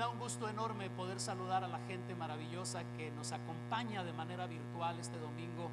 da un gusto enorme poder saludar a la gente maravillosa que nos acompaña de manera virtual este domingo.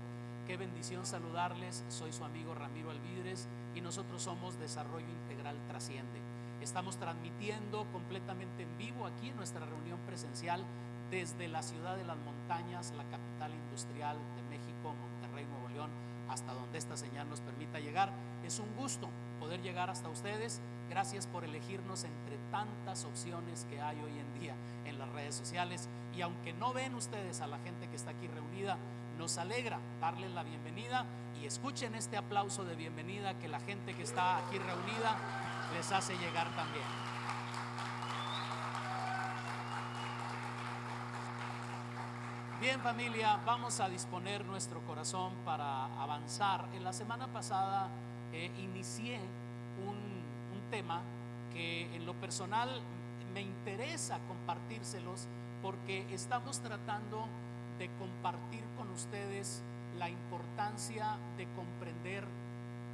Qué bendición saludarles. Soy su amigo Ramiro Alvidres y nosotros somos Desarrollo Integral Trasciende. Estamos transmitiendo completamente en vivo aquí en nuestra reunión presencial desde la ciudad de las montañas, la capital industrial de México, Monterrey, Nuevo León, hasta donde esta señal nos permita llegar. Es un gusto poder llegar hasta ustedes. Gracias por elegirnos entre tantas opciones que hay hoy en día en las redes sociales. Y aunque no ven ustedes a la gente que está aquí reunida, nos alegra darles la bienvenida y escuchen este aplauso de bienvenida que la gente que está aquí reunida les hace llegar también. Bien, familia, vamos a disponer nuestro corazón para avanzar. En la semana pasada inicié un tema que en lo personal me interesa compartírselos, porque estamos tratando de compartir con ustedes la importancia de comprender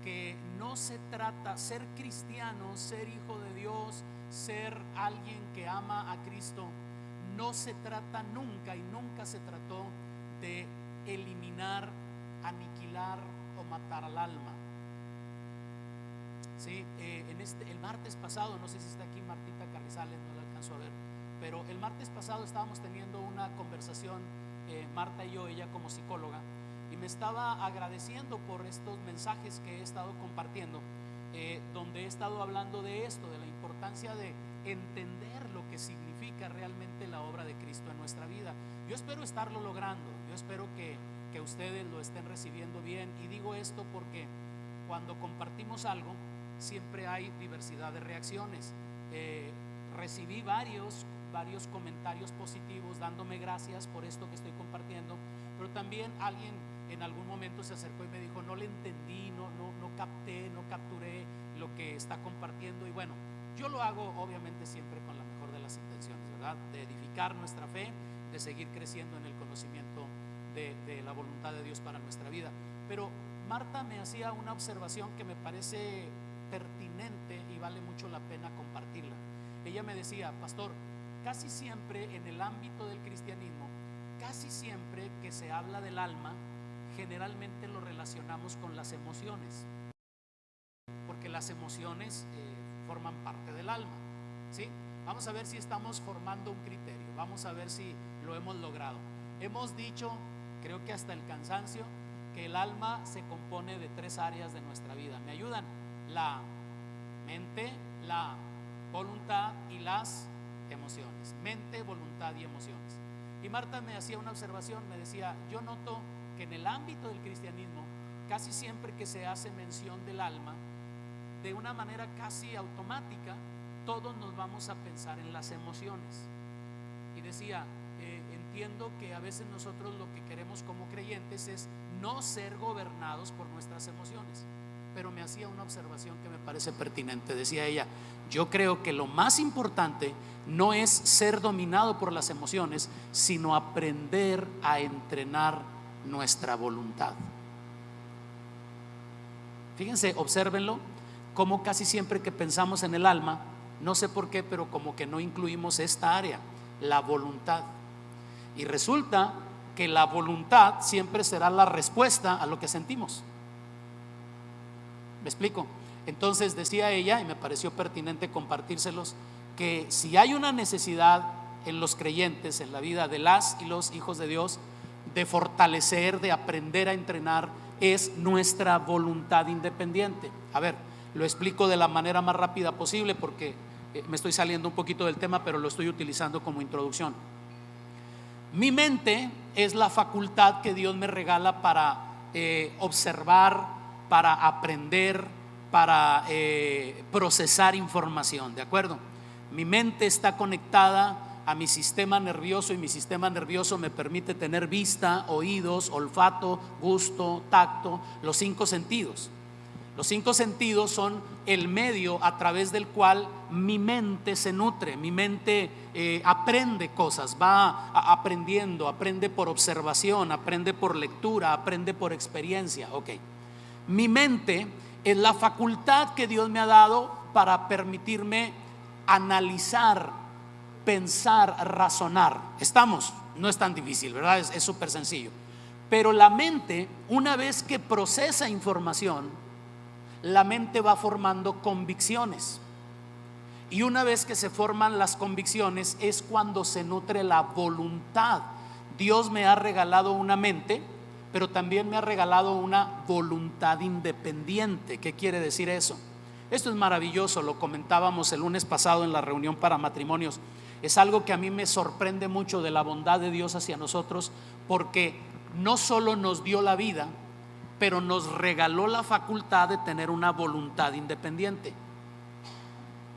que no se trata ser cristiano, ser hijo de Dios, ser alguien que ama a Cristo. No se trata nunca y nunca se trató de eliminar, aniquilar o matar al alma. Sí, el martes pasado, no sé si está aquí Martita Carrizales, no la alcanzo a ver, pero el martes pasado estábamos teniendo una conversación, Marta y yo, ella como psicóloga, y me estaba agradeciendo por estos mensajes que he estado compartiendo, donde he estado hablando de esto, de la importancia de entender lo que significa realmente la obra de Cristo en nuestra vida. Yo espero estarlo logrando, yo espero que ustedes lo estén recibiendo bien, y digo esto porque cuando compartimos algo siempre hay diversidad de reacciones. Recibí varios comentarios positivos dándome gracias por esto que estoy compartiendo, pero también alguien en algún momento se acercó y me dijo: no le entendí, no capté, no capturé lo que está compartiendo. Y bueno, yo lo hago obviamente siempre con la mejor de las intenciones, ¿verdad? De edificar nuestra fe, de seguir creciendo en el conocimiento de la voluntad de Dios para nuestra vida. Pero Marta me hacía una observación que me parece pertinente y vale mucho la pena compartirla. Ella me decía: pastor, casi siempre en el ámbito del cristianismo, casi siempre que se habla del alma, generalmente lo relacionamos con las emociones, porque las emociones forman parte del alma, ¿sí? Vamos a ver si estamos formando un criterio, vamos a ver si lo hemos logrado. Hemos dicho, creo que hasta el cansancio, que el alma se compone de 3 áreas de nuestra vida. ¿Me ayudan? La mente, la voluntad y las emociones. Mente, voluntad y emociones. Y Marta me hacía una observación, me decía: yo noto que en el ámbito del cristianismo, casi siempre que se hace mención del alma, de una manera casi automática, todos nos vamos a pensar en las emociones. Y decía: entiendo que a veces nosotros lo que queremos como creyentes es no ser gobernados por nuestras emociones. Pero me hacía una observación que me parece pertinente. Decía ella: yo creo que lo más importante no es ser dominado por las emociones, sino aprender a entrenar nuestra voluntad. Fíjense, obsérvenlo, como casi siempre que pensamos en el alma, no sé por qué, pero como que no incluimos esta área, la voluntad. Y resulta que la voluntad siempre será la respuesta a lo que sentimos. ¿Me explico? Entonces decía ella, y me pareció pertinente compartírselos, que si hay una necesidad en los creyentes, en la vida de las y los hijos de Dios, de fortalecer, de aprender a entrenar, es nuestra voluntad independiente. A ver, lo explico de la manera más rápida posible porque me estoy saliendo un poquito del tema, pero lo estoy utilizando como introducción. Mi mente es la facultad que Dios me regala para observar, para aprender, para procesar información, ¿de acuerdo? Mi mente está conectada a mi sistema nervioso y mi sistema nervioso me permite tener vista, oídos, olfato, gusto, tacto, los 5 sentidos. Los 5 sentidos son el medio a través del cual mi mente se nutre, mi mente aprende cosas, va aprendiendo, aprende por observación, aprende por lectura, aprende por experiencia. Ok, mi mente es la facultad que Dios me ha dado para permitirme analizar, pensar, razonar. ¿Estamos? No es tan difícil, ¿verdad? Es súper sencillo. Pero la mente, una vez que procesa información, la mente va formando convicciones. Y una vez que se forman las convicciones es cuando se nutre la voluntad. Dios me ha regalado una mente, pero también me ha regalado una voluntad independiente. ¿Qué quiere decir eso? Esto es maravilloso, lo comentábamos el lunes pasado en la reunión para matrimonios. Es algo que a mí me sorprende mucho de la bondad de Dios hacia nosotros, porque no solo nos dio la vida, pero nos regaló la facultad de tener una voluntad independiente.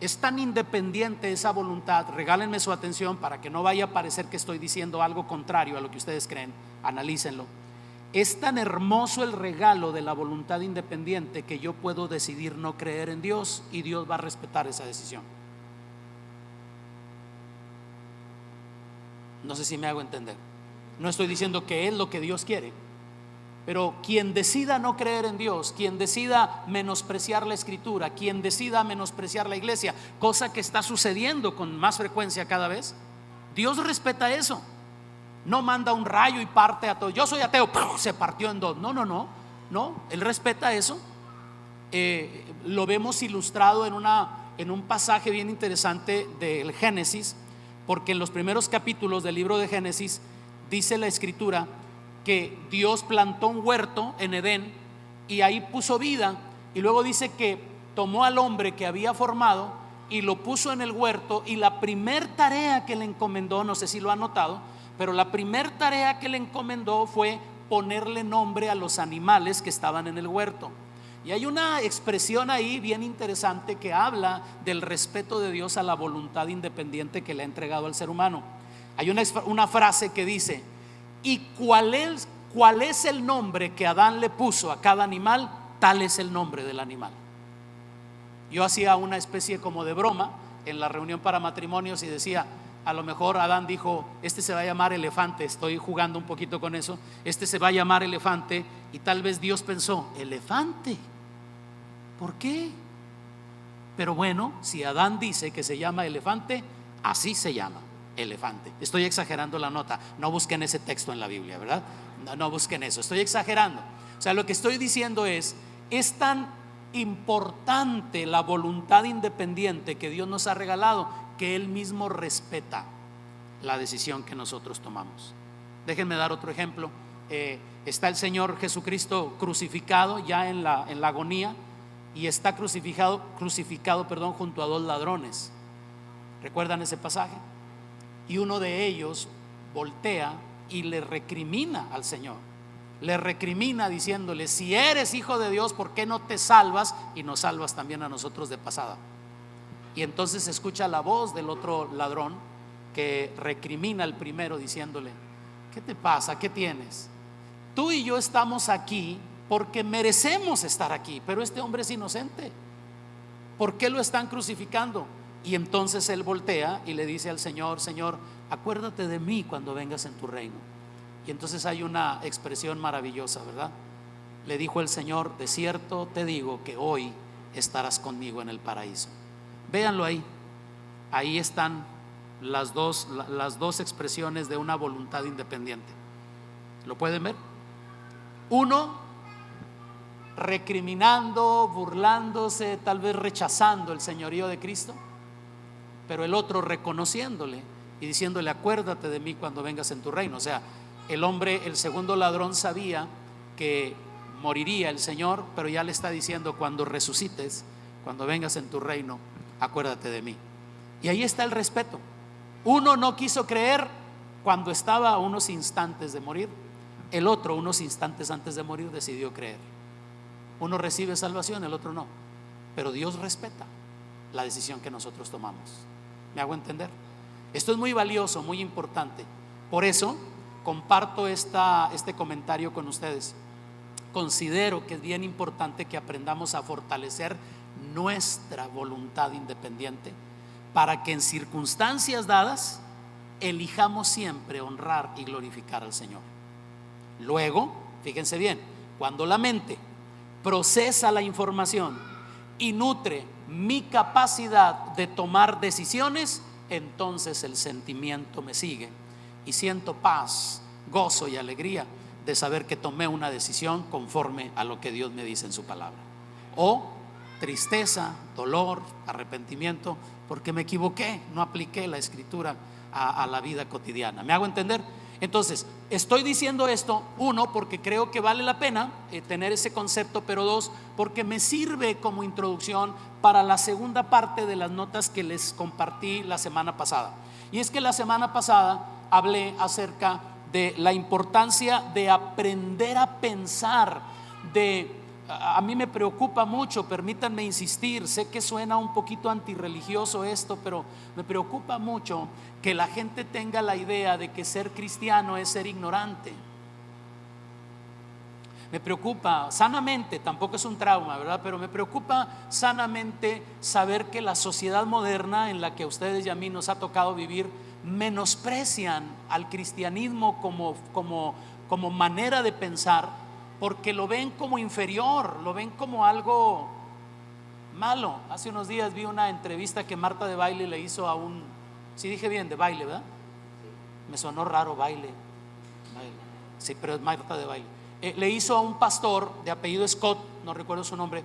Es tan independiente esa voluntad, regálenme su atención para que no vaya a parecer que estoy diciendo algo contrario a lo que ustedes creen, analícenlo. Es tan hermoso el regalo de la voluntad independiente que yo puedo decidir no creer en Dios y Dios va a respetar esa decisión. No sé si me hago entender. No estoy diciendo que es lo que Dios quiere, pero quien decida no creer en Dios, quien decida menospreciar la Escritura, quien decida menospreciar la iglesia, cosa que está sucediendo con más frecuencia cada vez, Dios respeta eso. No manda un rayo y parte a todo. Yo soy ateo, se partió en dos. No, Él respeta eso. Lo vemos ilustrado en un pasaje bien interesante del Génesis, porque en los primeros capítulos del libro de Génesis dice la Escritura que Dios plantó un huerto en Edén y ahí puso vida, y luego dice que tomó al hombre que había formado y lo puso en el huerto, y la primer tarea que le encomendó, no sé si lo han notado, pero la primer tarea que le encomendó fue ponerle nombre a los animales que estaban en el huerto. Y hay una expresión ahí bien interesante que habla del respeto de Dios a la voluntad independiente que le ha entregado al ser humano. Hay una frase que dice: ¿y cuál es el nombre que Adán le puso a cada animal? Tal es el nombre del animal. Yo hacía una especie como de broma en la reunión para matrimonios y decía, a lo mejor Adán dijo, este se va a llamar elefante. Estoy jugando un poquito con eso. Este se va a llamar elefante. Y tal vez Dios pensó, elefante, ¿por qué? Pero bueno, si Adán dice que se llama elefante, así se llama, elefante. Estoy exagerando la nota, no busquen ese texto en la Biblia, ¿verdad? No busquen eso, estoy exagerando. O sea, lo que estoy diciendo es tan importante la voluntad independiente que Dios nos ha regalado, que Él mismo respeta la decisión que nosotros tomamos. Déjenme dar otro ejemplo. Está el Señor Jesucristo crucificado ya en la agonía, y está crucificado junto a dos ladrones. ¿Recuerdan ese pasaje? Y uno de ellos voltea y le recrimina al Señor. Le recrimina diciéndole, si eres hijo de Dios, ¿por qué no te salvas y nos salvas también a nosotros de pasada? Y entonces se escucha la voz del otro ladrón que recrimina al primero diciéndole, ¿qué te pasa? ¿Qué tienes? Tú y yo estamos aquí porque merecemos estar aquí, pero este hombre es inocente. ¿Por qué lo están crucificando? Y entonces él voltea y le dice al Señor, Señor, acuérdate de mí cuando vengas en tu reino. Y entonces hay una expresión maravillosa, ¿verdad? Le dijo el Señor, de cierto te digo que hoy estarás conmigo en el paraíso. Véanlo ahí. Ahí están las dos expresiones de una voluntad independiente. ¿Lo pueden ver? Uno recriminando, burlándose, tal vez rechazando el señorío de Cristo, pero el otro reconociéndole y diciéndole, acuérdate de mí cuando vengas en tu reino. O sea, el segundo ladrón sabía que moriría el Señor, pero ya le está diciendo, cuando resucites, cuando vengas en tu reino, acuérdate de mí. Y ahí está el respeto. Uno no quiso creer cuando estaba a unos instantes de morir, el otro unos instantes antes de morir decidió creer. Uno recibe salvación, el otro no, pero Dios respeta la decisión que nosotros tomamos. ¿Me hago entender? Esto es muy valioso, muy importante. Por eso comparto este comentario con ustedes. Considero que es bien importante que aprendamos a fortalecer nuestra voluntad independiente para que en circunstancias dadas elijamos siempre honrar y glorificar al Señor. Luego, fíjense bien, cuando la mente procesa la información y nutre mi capacidad de tomar decisiones, entonces el sentimiento me sigue y siento paz, gozo y alegría de saber que tomé una decisión conforme a lo que Dios me dice en su palabra. O tristeza, dolor, arrepentimiento, porque me equivoqué, no apliqué la escritura a la vida cotidiana. ¿Me hago entender? Entonces, estoy diciendo esto, uno, porque creo que vale la pena tener ese concepto, pero dos, porque me sirve como introducción para la segunda parte de las notas que les compartí la semana pasada. Y es que la semana pasada hablé acerca de la importancia de aprender a pensar, a mí me preocupa mucho, permítanme insistir, sé que suena un poquito antirreligioso esto, pero me preocupa mucho que la gente tenga la idea de que ser cristiano es ser ignorante. Me preocupa sanamente, tampoco es un trauma, ¿verdad? Pero me preocupa sanamente saber que la sociedad moderna en la que a ustedes y a mí nos ha tocado vivir menosprecian al cristianismo como manera de pensar, porque lo ven como inferior, lo ven como algo malo. Hace unos días vi una entrevista que Marta de Baile le hizo a un, si dije bien, de Baile, ¿verdad? Me sonó raro, baile. Sí, pero es Marta de Baile. Le hizo a un pastor de apellido Scott, no recuerdo su nombre,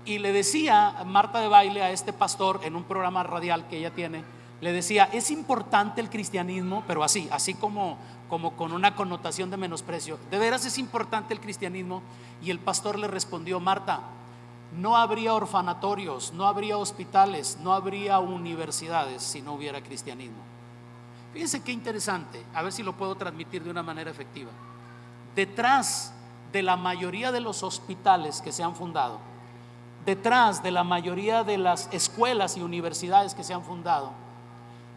y le decía Marta de Baile a este pastor en un programa radial que ella tiene, le decía: es importante el cristianismo, pero así como con una connotación de menosprecio. ¿De veras es importante el cristianismo? Y el pastor le respondió: Marta, no habría orfanatorios, no habría hospitales, no habría universidades si no hubiera cristianismo. Fíjense qué interesante, a ver si lo puedo transmitir de una manera efectiva. Detrás de la mayoría de los hospitales que se han fundado, detrás de la mayoría de las escuelas y universidades que se han fundado,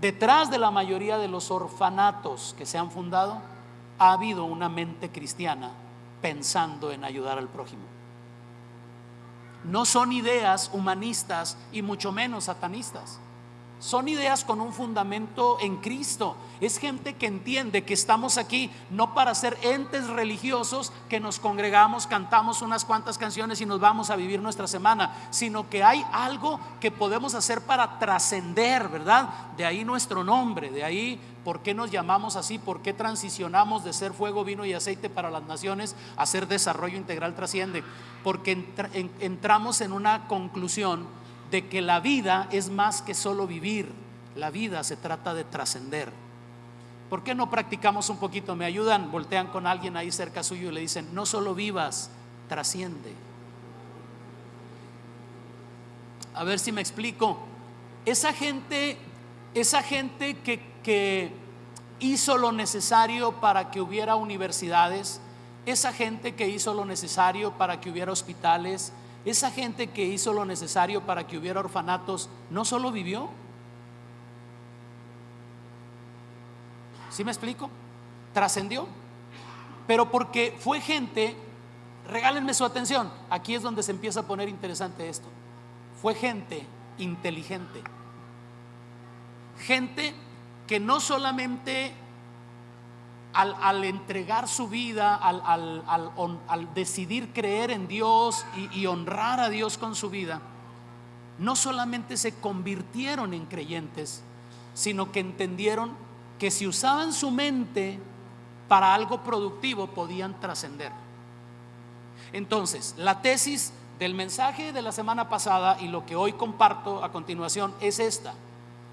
detrás de la mayoría de los orfanatos que se han fundado, ha habido una mente cristiana pensando en ayudar al prójimo. No son ideas humanistas y mucho menos satanistas. Son ideas con un fundamento en Cristo. Es gente que entiende que estamos aquí no para ser entes religiosos que nos congregamos, cantamos unas cuantas canciones y nos vamos a vivir nuestra semana, sino que hay algo que podemos hacer para trascender, ¿verdad? De ahí nuestro nombre, de ahí por qué nos llamamos así, por qué transicionamos de ser fuego, vino y aceite para las naciones a ser desarrollo integral trasciende. Porque entramos en una conclusión de que la vida es más que solo vivir. La vida se trata de trascender. ¿Por qué no practicamos un poquito? ¿Me ayudan? Voltean con alguien ahí cerca suyo y le dicen: no solo vivas, trasciende. A ver si me explico. Esa gente que hizo lo necesario para que hubiera universidades, esa gente que hizo lo necesario para que hubiera hospitales, esa gente que hizo lo necesario para que hubiera orfanatos, no solo vivió. ¿Sí me explico? Trascendió. Pero porque fue gente, regálenme su atención, aquí es donde se empieza a poner interesante esto. Fue gente inteligente, gente que no solamente al entregar su vida, al decidir creer en Dios y honrar a Dios con su vida, no solamente se convirtieron en creyentes, sino que entendieron que si usaban su mente para algo productivo podían trascender. Entonces, la tesis del mensaje de la semana pasada y lo que hoy comparto a continuación es esta: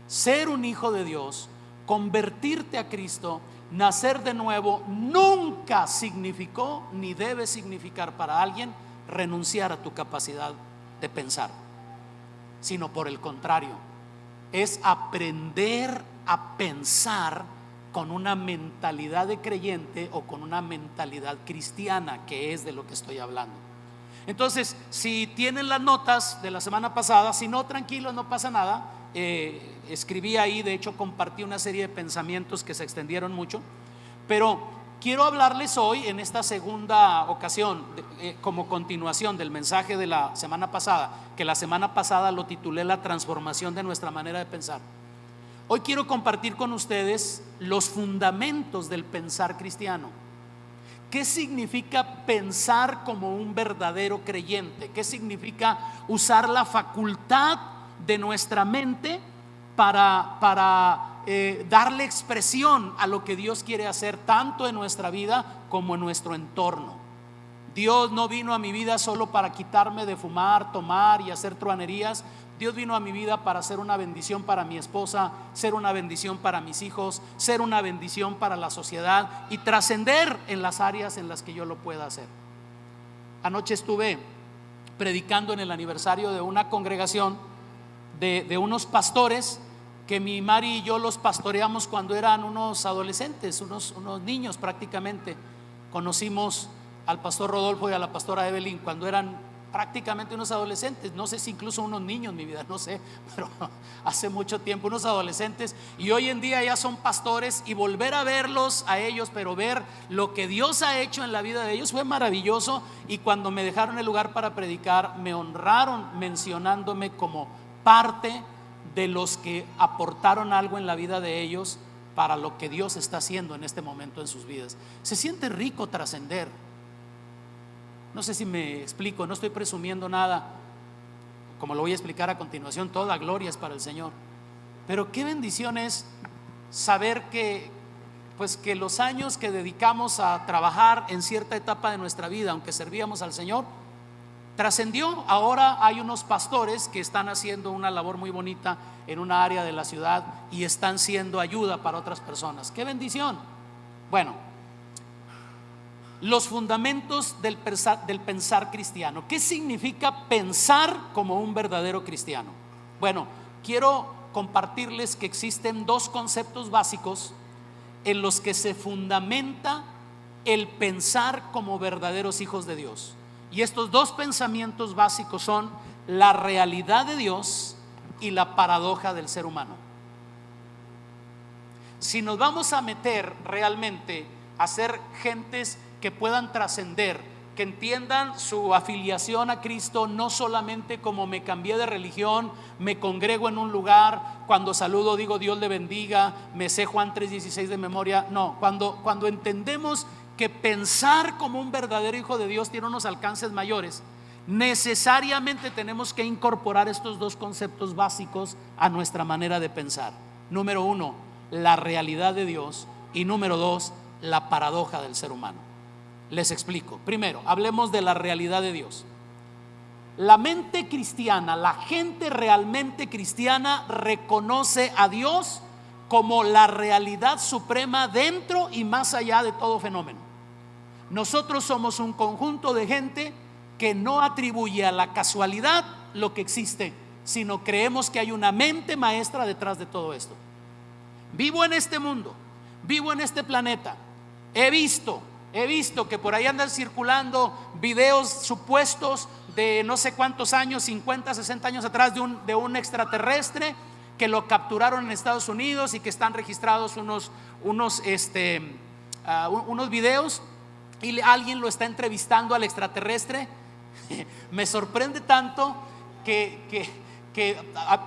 ser un hijo de Dios, convertirte a Cristo, nacer de nuevo, nunca significó ni debe significar para alguien renunciar a tu capacidad de pensar, sino por el contrario, es aprender a pensar con una mentalidad de creyente o con una mentalidad cristiana, que es de lo que estoy hablando. Entonces, si tienen las notas de la semana pasada, si no, tranquilos, no pasa nada. Escribí ahí, de hecho compartí una serie de pensamientos que se extendieron mucho, pero quiero hablarles hoy en esta segunda ocasión como continuación del mensaje de la semana pasada, que la semana pasada lo titulé La transformación de nuestra manera de pensar. Hoy quiero compartir con ustedes los fundamentos del pensar cristiano. ¿Qué significa pensar como un verdadero creyente? ¿Qué significa usar la facultad de nuestra mente para darle expresión a lo que Dios quiere hacer tanto en nuestra vida como en nuestro entorno. Dios no vino a mi vida solo para quitarme de fumar, tomar y hacer truanerías. Dios vino a mi vida para ser una bendición para mi esposa, ser una bendición para mis hijos, ser una bendición para la sociedad y trascender en las áreas en las que yo lo pueda hacer. Anoche estuve predicando en el aniversario de una congregación de unos pastores que mi Mari y yo los pastoreamos cuando eran unos adolescentes, unos niños prácticamente. Conocimos al pastor Rodolfo y a la pastora Evelyn cuando eran prácticamente unos adolescentes, no sé si incluso unos niños, mi vida, no sé, pero hace mucho tiempo, unos adolescentes, y hoy en día ya son pastores, y volver a verlos a ellos, pero ver lo que Dios ha hecho en la vida de ellos fue maravilloso. Y cuando me dejaron el lugar para predicar, me honraron mencionándome como parte de los que aportaron algo en la vida de ellos para lo que Dios está haciendo en este momento en sus vidas. Se siente rico trascender. No sé si me explico, no estoy presumiendo nada, como lo voy a explicar a continuación. Toda gloria es para el Señor. Pero qué bendición es saber que los años que dedicamos a trabajar en cierta etapa de nuestra vida, aunque servíamos al Señor, trascendió. Ahora hay unos pastores que están haciendo una labor muy bonita en una área de la ciudad y están siendo ayuda para otras personas. ¡Qué bendición! Bueno, los fundamentos del pensar cristiano. ¿Qué significa pensar como un verdadero cristiano? Bueno, quiero compartirles que existen dos conceptos básicos en los que se fundamenta el pensar como verdaderos hijos de Dios. Y estos dos pensamientos básicos son la realidad de Dios y la paradoja del ser humano. Si nos vamos a meter realmente a ser gentes que puedan trascender, que entiendan su afiliación a Cristo no solamente como me cambié de religión, me congrego en un lugar, cuando saludo digo Dios le bendiga, me sé Juan 3:16 de memoria. No, cuando entendemos que pensar como un verdadero hijo de Dios tiene unos alcances mayores, necesariamente tenemos que incorporar estos dos conceptos básicos a nuestra manera de pensar. Número uno, la realidad de Dios, y número dos, la paradoja del ser humano. Les explico. Primero, hablemos de la realidad de Dios. La mente cristiana, la gente realmente cristiana reconoce a Dios como la realidad suprema dentro y más allá de todo fenómeno. Nosotros somos un conjunto de gente que no atribuye a la casualidad lo que existe, sino creemos que hay una mente maestra detrás de todo esto. Vivo en este mundo, vivo en este planeta. He visto que por ahí andan circulando videos supuestos de no sé cuántos años, 50, 60 años atrás, de un extraterrestre que lo capturaron en Estados Unidos y que están registrados unos videos, y alguien lo está entrevistando al extraterrestre. Me sorprende tanto que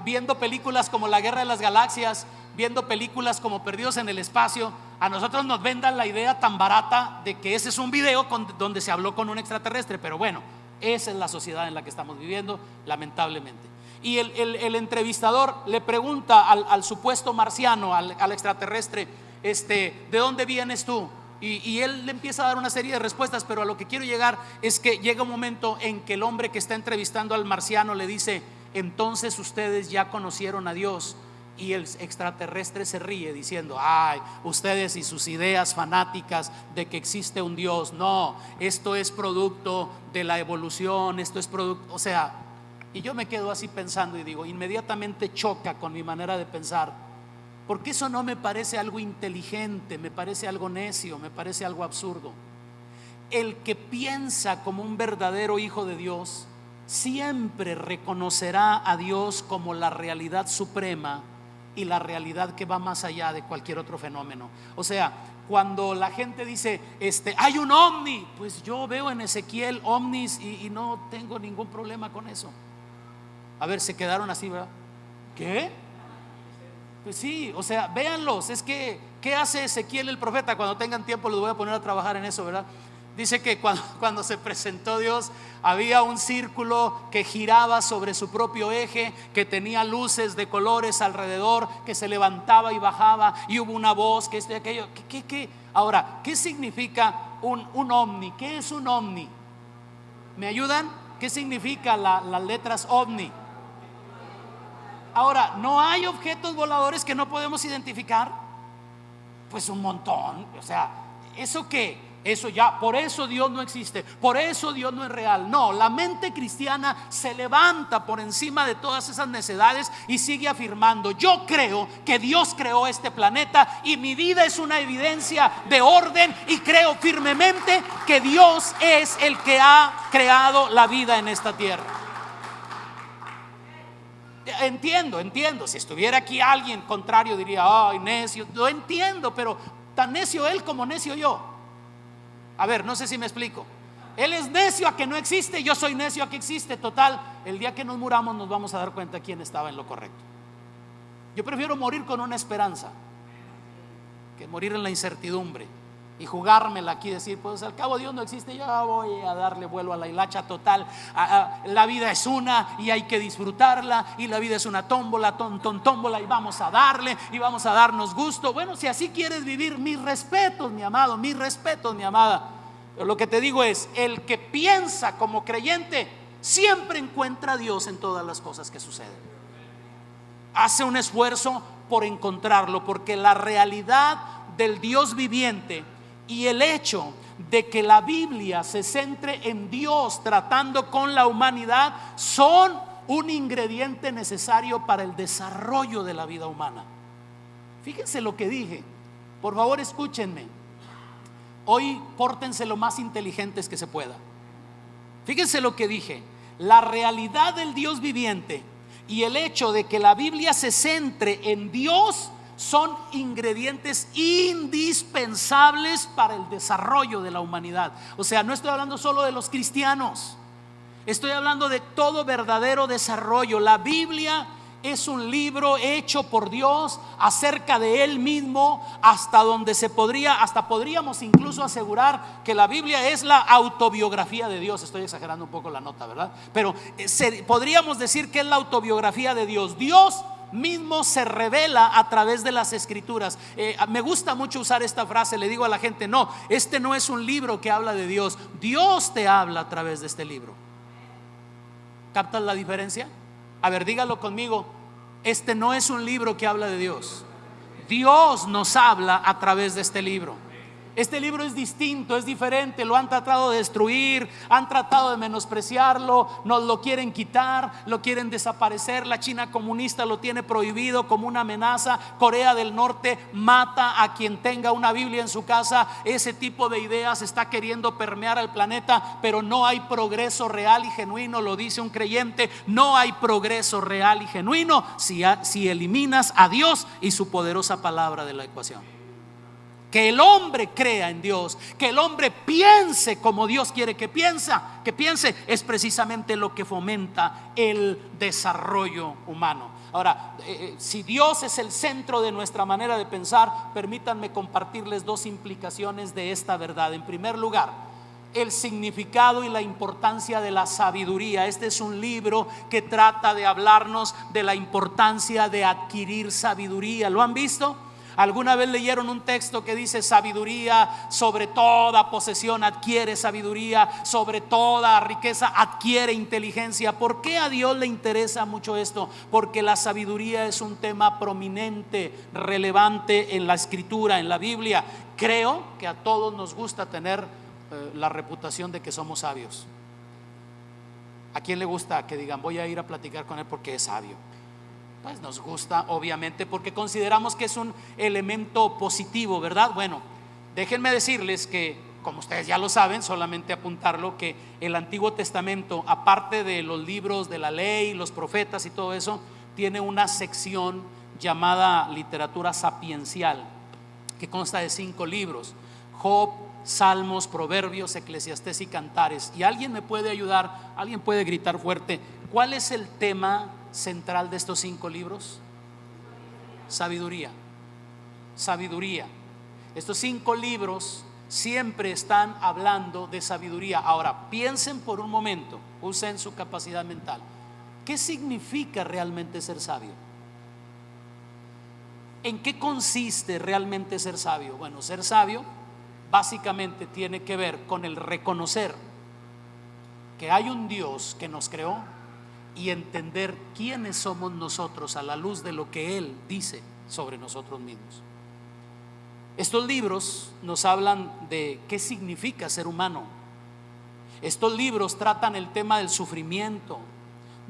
viendo películas como La Guerra de las Galaxias, viendo películas como Perdidos en el Espacio, a nosotros nos vendan la idea tan barata de que ese es un video donde se habló con un extraterrestre. Pero bueno, esa es la sociedad en la que estamos viviendo, lamentablemente. Y el entrevistador le pregunta al supuesto marciano, al extraterrestre, ¿de dónde vienes tú? Y él le empieza a dar una serie de respuestas, pero a lo que quiero llegar es que llega un momento en que el hombre que está entrevistando al marciano le dice: entonces ustedes ya conocieron a Dios. Y el extraterrestre se ríe diciendo: ay, ustedes y sus ideas fanáticas de que existe un Dios. No, esto es producto de la evolución, esto es producto, o sea, y yo me quedo así pensando y digo, inmediatamente choca con mi manera de pensar, porque eso no me parece algo inteligente, me parece algo necio, me parece algo absurdo. El que piensa como un verdadero hijo de Dios siempre reconocerá a Dios como la realidad suprema y la realidad que va más allá de cualquier otro fenómeno. O sea, cuando la gente dice hay un ovni, pues yo veo en Ezequiel ovnis y no tengo ningún problema con eso. A ver, se quedaron así, ¿verdad? ¿Qué? Pues sí, o sea, véanlos. Es que, ¿qué hace Ezequiel el profeta? Cuando tengan tiempo los voy a poner a trabajar en eso, ¿verdad? Dice que cuando se presentó Dios, había un círculo que giraba sobre su propio eje, que tenía luces de colores alrededor, que se levantaba y bajaba, y hubo una voz, que esto y aquello. ¿Qué? Ahora, ¿qué significa un ovni? ¿Qué es un ovni? ¿Me ayudan? ¿Qué significa las letras ovni? Ahora, ¿no hay objetos voladores que no podemos identificar? Pues un montón. O sea, ¿eso qué? Eso ya, por eso Dios no existe, por eso Dios no es real. No, la mente cristiana se levanta por encima de todas esas necedades y sigue afirmando: yo creo que Dios creó este planeta y mi vida es una evidencia de orden, y creo firmemente que Dios es el que ha creado la vida en esta tierra. Entiendo, si estuviera aquí alguien contrario diría: ay, necio. Lo entiendo, pero tan necio él como necio yo. A ver, no sé si me explico. Él es necio a que no existe, yo soy necio a que existe. Total, el día que nos muramos nos vamos a dar cuenta quién estaba en lo correcto. Yo prefiero morir con una esperanza que morir en la incertidumbre y jugármela aquí, decir: pues al cabo Dios no existe, yo voy a darle vuelo a la hilacha. Total, la vida es una y hay que disfrutarla, y la vida es una tómbola, tómbola, y vamos a darle y vamos a darnos gusto. Bueno, si así quieres vivir, mis respetos, mi amado, mis respetos, mi amada. Pero lo que te digo es: el que piensa como creyente siempre encuentra a Dios en todas las cosas que suceden. Hace un esfuerzo por encontrarlo, porque la realidad del Dios viviente y el hecho de que la Biblia se centre en Dios tratando con la humanidad son un ingrediente necesario para el desarrollo de la vida humana. Fíjense lo que dije, por favor escúchenme. Hoy pórtense lo más inteligentes que se pueda. Fíjense lo que dije: la realidad del Dios viviente y el hecho de que la Biblia se centre en Dios son ingredientes indispensables para el desarrollo de la humanidad. O sea, no estoy hablando solo de los cristianos, estoy hablando de todo verdadero desarrollo. La Biblia es un libro hecho por Dios acerca de Él mismo, hasta podríamos incluso asegurar que la Biblia es la autobiografía de Dios. Estoy exagerando un poco la nota, ¿verdad? Pero podríamos decir que es la autobiografía de Dios. Dios mismo se revela a través de las escrituras. Me gusta mucho usar esta frase. Le digo a la gente: no, este no es un libro que habla de Dios, Dios te habla a través de este libro. ¿Captas la diferencia? A ver, dígalo conmigo: este no es un libro que habla de Dios, Dios nos habla a través de este libro. Este libro es distinto, es diferente. Lo han tratado de destruir, han tratado de menospreciarlo, nos lo quieren quitar, lo quieren desaparecer. La China comunista lo tiene prohibido como una amenaza. Corea del Norte mata a quien tenga una Biblia en su casa. Ese tipo de ideas está queriendo permear al planeta, pero no hay progreso real y genuino. Lo dice un creyente: no hay progreso real y genuino si eliminas a Dios y su poderosa palabra de la ecuación. Que el hombre crea en Dios, que el hombre piense como Dios quiere que piense, es precisamente lo que fomenta el desarrollo humano. Ahora, si Dios es el centro de nuestra manera de pensar, permítanme compartirles dos implicaciones de esta verdad. En primer lugar, el significado y la importancia de la sabiduría. Este es un libro que trata de hablarnos de la importancia de adquirir sabiduría. ¿Lo han visto? ¿Alguna vez leyeron un texto que dice: sabiduría sobre toda posesión adquiere sabiduría, sobre toda riqueza adquiere inteligencia? ¿Por qué a Dios le interesa mucho esto? Porque la sabiduría es un tema prominente, relevante en la escritura, en la Biblia. Creo que a todos nos gusta tener la reputación de que somos sabios. ¿A quién le gusta que digan: voy a ir a platicar con él porque es sabio? Pues nos gusta, obviamente, porque consideramos que es un elemento positivo, ¿verdad? Bueno, déjenme decirles que, como ustedes ya lo saben, solamente apuntarlo, que el Antiguo Testamento, aparte de los libros de la ley, los profetas y todo eso, tiene una sección llamada literatura sapiencial, que consta de 5 libros: Job, Salmos, Proverbios, Eclesiastés y Cantares. ¿Y alguien me puede ayudar? ¿Alguien puede gritar fuerte? ¿Cuál es el tema central de estos 5 libros? Sabiduría. Estos 5 libros siempre están hablando de sabiduría. Ahora, piensen por un momento, usen su capacidad mental. ¿Qué significa realmente ser sabio? ¿En qué consiste realmente ser sabio? Bueno, ser sabio básicamente tiene que ver con el reconocer que hay un Dios que nos creó y entender quiénes somos nosotros a la luz de lo que Él dice sobre nosotros mismos. Estos libros nos hablan de qué significa ser humano. Estos libros tratan el tema del sufrimiento,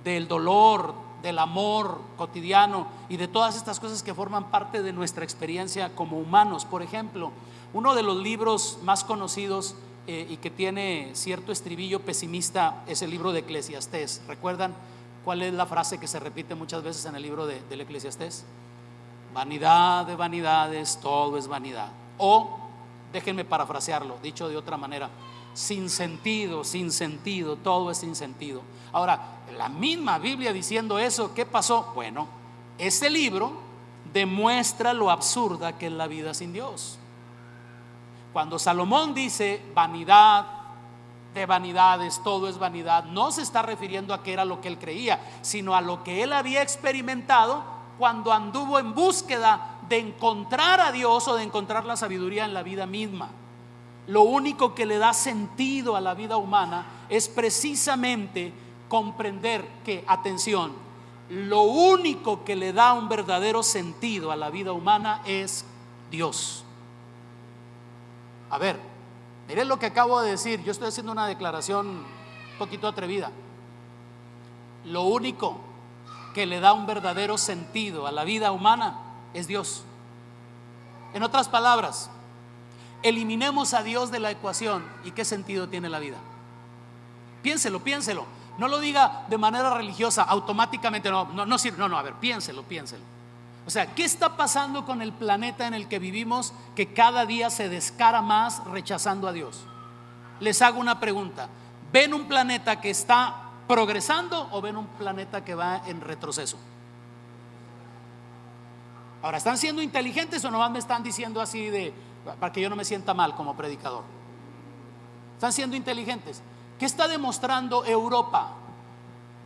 del dolor, del amor cotidiano y de todas estas cosas que forman parte de nuestra experiencia como humanos. Por ejemplo, uno de los libros más conocidos y que tiene cierto estribillo pesimista es el libro de Eclesiastés. ¿Recuerdan cuál es la frase que se repite muchas veces en el libro del Eclesiastés? Vanidad de vanidades, todo es vanidad. O, déjenme parafrasearlo, dicho de otra manera, sin sentido, todo es sin sentido. Ahora, la misma Biblia diciendo eso, ¿qué pasó? Bueno, ese libro demuestra lo absurda que es la vida sin Dios. Cuando Salomón dice vanidad de vanidades, todo es vanidad, no se está refiriendo a que era lo que él creía, sino a lo que él había experimentado cuando anduvo en búsqueda de encontrar a Dios o de encontrar la sabiduría en la vida misma. Lo único que le da sentido a la vida humana es precisamente comprender que, atención, lo único que le da un verdadero sentido a la vida humana es Dios. A ver, miren lo que acabo de decir. Yo estoy haciendo una declaración un poquito atrevida. Lo único que le da un verdadero sentido a la vida humana es Dios. En otras palabras, eliminemos a Dios de la ecuación y ¿qué sentido tiene la vida? Piénselo. No lo diga de manera religiosa, automáticamente, no sirve. No, a ver, piénselo. O sea, ¿qué está pasando con el planeta en el que vivimos que cada día se descara más rechazando a Dios? Les hago una pregunta: ¿ven un planeta que está progresando o ven un planeta que va en retroceso? Ahora, ¿están siendo inteligentes o nomás me están diciendo así para que yo no me sienta mal como predicador? ¿Están siendo inteligentes? ¿Qué está demostrando Europa?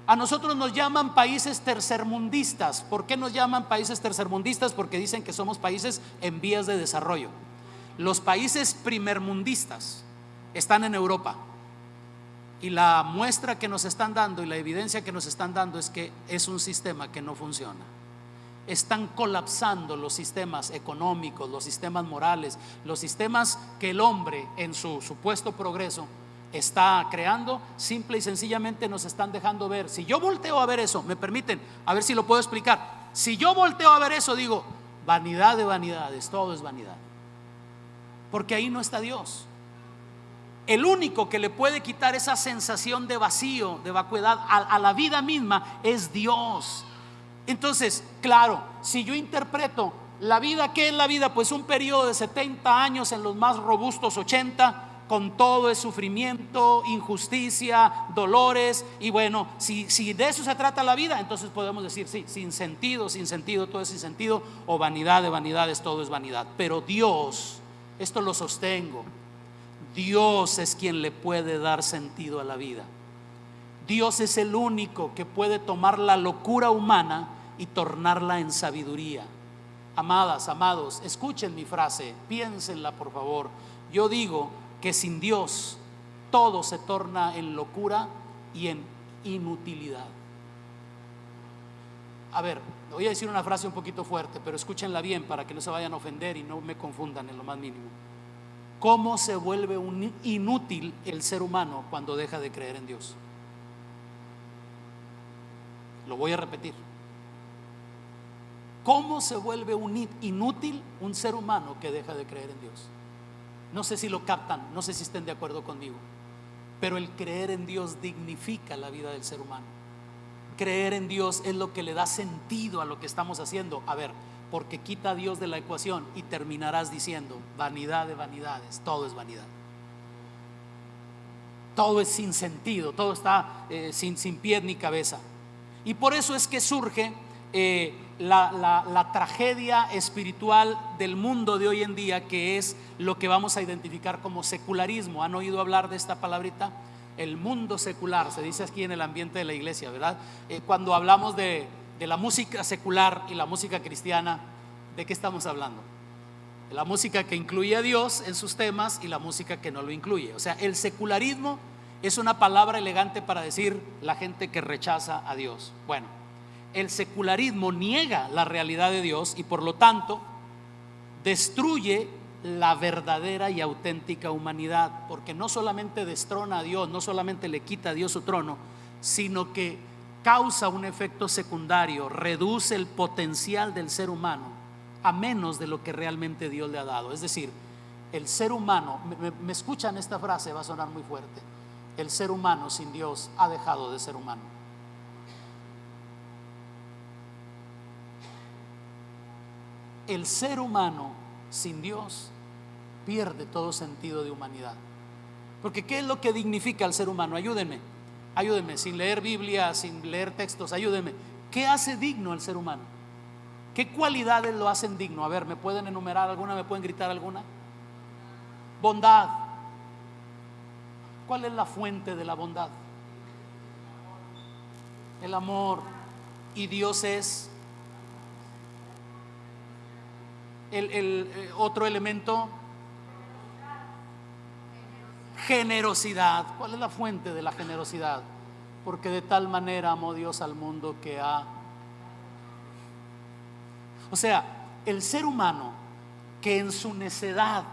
A nosotros nos llaman países tercermundistas. ¿Por qué nos llaman países tercermundistas? Porque dicen que somos países en vías de desarrollo. Los países primermundistas están en Europa. Y la muestra que nos están dando y la evidencia que nos están dando es que es un sistema que no funciona. Están colapsando los sistemas económicos, los sistemas morales, los sistemas que el hombre en su supuesto progreso está creando. Simple y sencillamente nos están dejando ver. Si yo volteo a ver eso, me permiten, a ver si lo puedo explicar. Si yo volteo a ver eso, digo, vanidad de vanidades, todo es vanidad. Porque ahí no está Dios. El único que le puede quitar esa sensación de vacío, de vacuidad a la vida misma es Dios. Entonces, claro, si yo interpreto la vida, ¿qué es la vida? Pues un periodo de 70 años, en los más robustos 80, con todo el sufrimiento, injusticia, dolores. Y bueno, si de eso se trata la vida, entonces podemos decir, sí, sin sentido, todo es sin sentido, o vanidad de vanidades, todo es vanidad. Pero Dios, esto lo sostengo, Dios es quien le puede dar sentido a la vida. Dios es el único que puede tomar la locura humana y tornarla en sabiduría. Amadas, amados, escuchen mi frase, piénsenla por favor. Yo digo que sin Dios todo se torna en locura y en inutilidad. A ver, voy a decir una frase un poquito fuerte, pero escúchenla bien para que no se vayan a ofender y no me confundan en lo más mínimo. ¿Cómo se vuelve inútil el ser humano cuando deja de creer en Dios? Lo voy a repetir. ¿Cómo se vuelve inútil un ser humano que deja de creer en Dios? No sé si lo captan, no sé si estén de acuerdo conmigo, pero el creer en Dios dignifica la vida del ser humano. Creer en Dios es lo que le da sentido a lo que estamos haciendo. A ver, porque quita a Dios de la ecuación y terminarás diciendo, vanidad de vanidades, todo es vanidad. Todo es sin sentido, todo está sin pie ni cabeza. Y por eso es que surge la tragedia espiritual del mundo de hoy en día, que es lo que vamos a identificar como secularismo. ¿Han oído hablar de esta palabrita? El mundo secular, se dice aquí en el ambiente de la iglesia, ¿verdad? Cuando hablamos de la música secular y la música cristiana, ¿de qué estamos hablando? De la música que incluye a Dios en sus temas y la música que no lo incluye. O sea, el secularismo es una palabra elegante para decir la gente que rechaza a Dios. Bueno, el secularismo niega la realidad de Dios y por lo tanto destruye la verdadera y auténtica humanidad, porque no solamente destrona a Dios, no solamente le quita a Dios su trono, sino que causa un efecto secundario, reduce el potencial del ser humano a menos de lo que realmente Dios le ha dado. Es decir, el ser humano, me escuchan esta frase, va a sonar muy fuerte: el ser humano sin Dios ha dejado de ser humano. El ser humano sin Dios pierde todo sentido de humanidad. Porque ¿qué es lo que dignifica al ser humano? Ayúdenme, sin leer Biblia, sin leer textos, ayúdenme. ¿Qué hace digno al ser humano? ¿Qué cualidades lo hacen digno? A ver, ¿me pueden enumerar alguna? ¿Me pueden gritar alguna? Bondad. ¿Cuál es la fuente de la bondad? El amor. Y Dios es el otro elemento, generosidad. ¿Cuál es la fuente de la generosidad? Porque de tal manera amó Dios al mundo que ha... O sea, el ser humano que en su necedad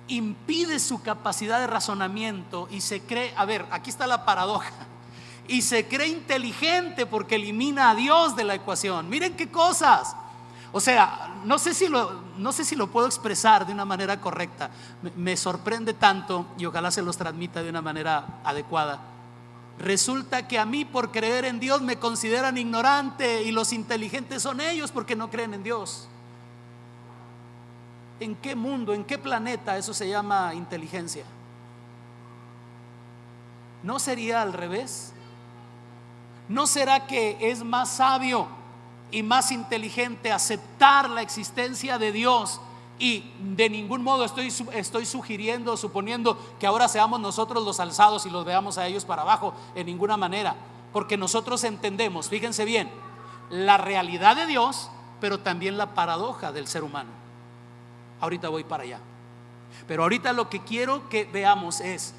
impide su capacidad de razonamiento y se cree, a ver, aquí está la paradoja, y se cree inteligente porque elimina a Dios de la ecuación. Miren qué cosas. O sea, no sé si lo puedo expresar de una manera correcta. Me sorprende tanto y ojalá se los transmita de una manera adecuada. Resulta que a mí, por creer en Dios, me consideran ignorante, y los inteligentes son ellos porque no creen en Dios. ¿En qué mundo, en qué planeta eso se llama inteligencia? ¿No sería al revés? ¿No será que es más sabio y más inteligente aceptar la existencia de Dios? Y de ningún modo estoy sugiriendo, suponiendo que ahora seamos nosotros los alzados y los veamos a ellos para abajo, en ninguna manera, porque nosotros entendemos, fíjense bien, la realidad de Dios, pero también la paradoja del ser humano. Ahorita voy para allá, pero ahorita lo que quiero que veamos es